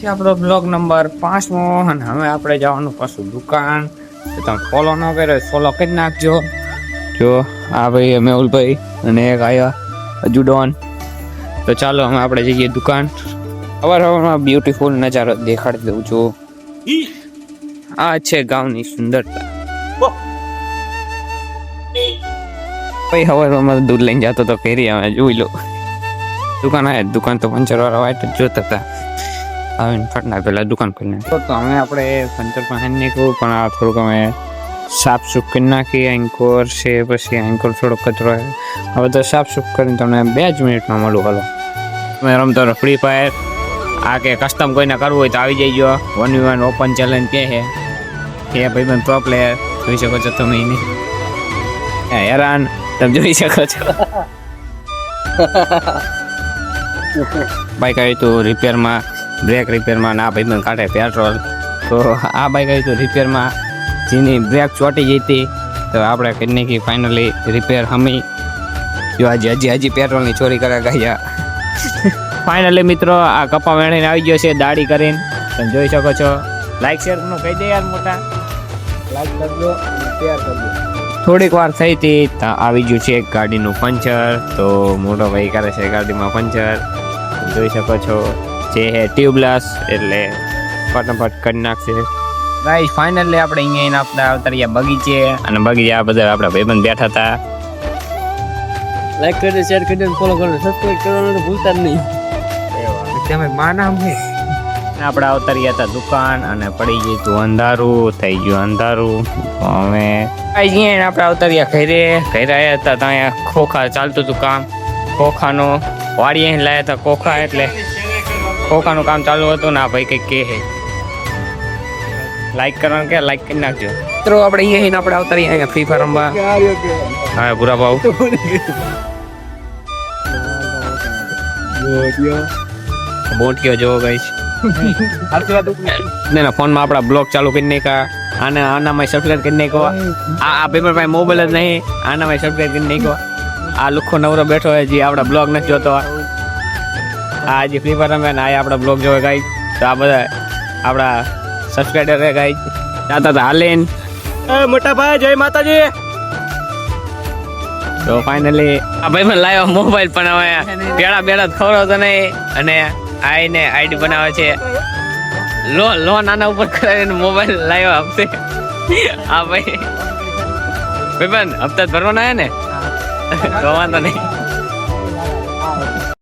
આપણો blog number 5મો અને હવે આપણે જવાનું પાછું દુકાન. તમે ફોલો ન કર્યો ફોલો કરી નાખજો. જો આ ભાઈ મેહુલભાઈ અને એક આયા અજુડોન. તો ચાલો હવે આપણે જઈએ દુકાન. સવારમાં બ્યુટીફુલ નજારો દેખાડી દઉં છું. આ છે ગામની સુંદરતા. ભાઈ સવારમાં દૂધ લઈને જતો તો ફેરી અમે જોઈ લો. દુકાન તો પંચર વાળા વાઈટ જ જોતા હતા. આવીને ફટના પેલા દુકાન કરી નાખી. તો અમે આપણે પંચર પાસે નીકળ્યું પણ આ થોડુંક અમે સાફ સુફ કરી નાખી. એન્કોર છે પછી એન્કોર થોડો કચરો હવે તો સાફ સુફ કરીને તમને 2 જ મિનિટમાં મળું. હાલો તમે રમતો ફ્રી ફાયર આ કે કસ્ટમ કોઈને કરવું હોય તો આવી જઈજો. 1v1 ઓપન ચેલેન્જ કે છે એ ભાઈ પ્રો પ્લેયર જોઈ શકો છો તમે એને. હેરાન તમે જોઈ શકો છો. બાઈક આવી તો રિપેરમાં, બ્રેક રિપેરમાં ના ભાઈ કાઢે પેટ્રોલ. તો આ બાઈક આવી તો રિપેરમાં જેની બ્રેક ચોટી ગઈ હતી તો આપણે કરી નાખી ફાઇનલી રિપેર હમી. જો હજી પેટ્રોલની ચોરી કરે ગયા. ફાઇનલી મિત્રો આ કપા વેણીને આવી ગયો છે દાઢી કરીને. તમે જોઈ શકો છો. લાઈક શેર નું કહી દે યાર મોટા. લાઈક કરજો અને શેર કરજો. થોડીક વાર થઈ હતી તો આવી ગયું છે ગાડીનું પંચર. તો મોટો ભાઈ કરે છે ગાડીમાં પંચર. જોઈ શકો છો જે હે ટ્યુબલેસ એટલે ફટાફટ કરી નાખશે. ગાઈસ ફાઇનલી આપણે અહીંયા આપણા અવતર્યા બગીચે અને બગીચે આ બધા આપણા ભાઈબંધ બેઠા હતા. લાઈક કરજો, શેર કરજો, ફોલો કરજો, સબસ્ક્રાઇબ કરવાનું તો ભૂલતા જ નહીં. તમે માના હે આપણા અવતર્યા હતા દુકાન અને પડી ગયું હતું અંધારું. થઈ ગયું અંધારું. હવે અહીંયા આપણે અવતર્યા ઘરે આવ્યા હતા. ત્યાં ખોખા ચાલતું હતું કામ. ખોખાનો વાડીએ લાયા હતા ખોખા એટલે ખોખાનું કામ ચાલુ હતું ને આ ભાઈ કંઈક કહે લાઈક કરવાનું કે લાઈક કરી નાખજો. મિત્રો આપણે અહીંયા આપણે અવતરીએ અહીંયા ફ્રી ફાયર રમવા. હા પૂરા ભાવ બોટિયો જોવો ગાઈસ. ના ફોનમાં આપણા બ્લોગ ચાલુ કરી નાખ્યા. આનામાં સબસ્ક્રાઇબ કરી નાખો. આ પેપર પાસે મોબાઈલ જ નહીં. આનામાં સબસ્ક્રાઇબ કરી નાખો. આ લુખો નવરો બેઠો હોય જે આપણા બ્લોગ નથી જોતો. આ જે ફ્રી ફાયર રમે ને આ આપણા બ્લોગ જોવે ગાઈસ. તો આ બધા આપણા સબસ્ક્રાઇબર હે ગાઈસ. જાતા હતા હાલેન. મોટા ભાઈ જય માતાજી. તો ફાઇનલી આ ભાઈ મને લાવ્યો મોબાઈલ પણ હવે બેડા ખવડાવતો નહીં અને આઈને આઈડી બનાવે છે. લોન આના ઉપર કરાવીને મોબાઈલ લાવ્યો હપ્તે. હા ભાઈ હપ્તા જ ભરવાના હે ને તો વાંધો નહીં.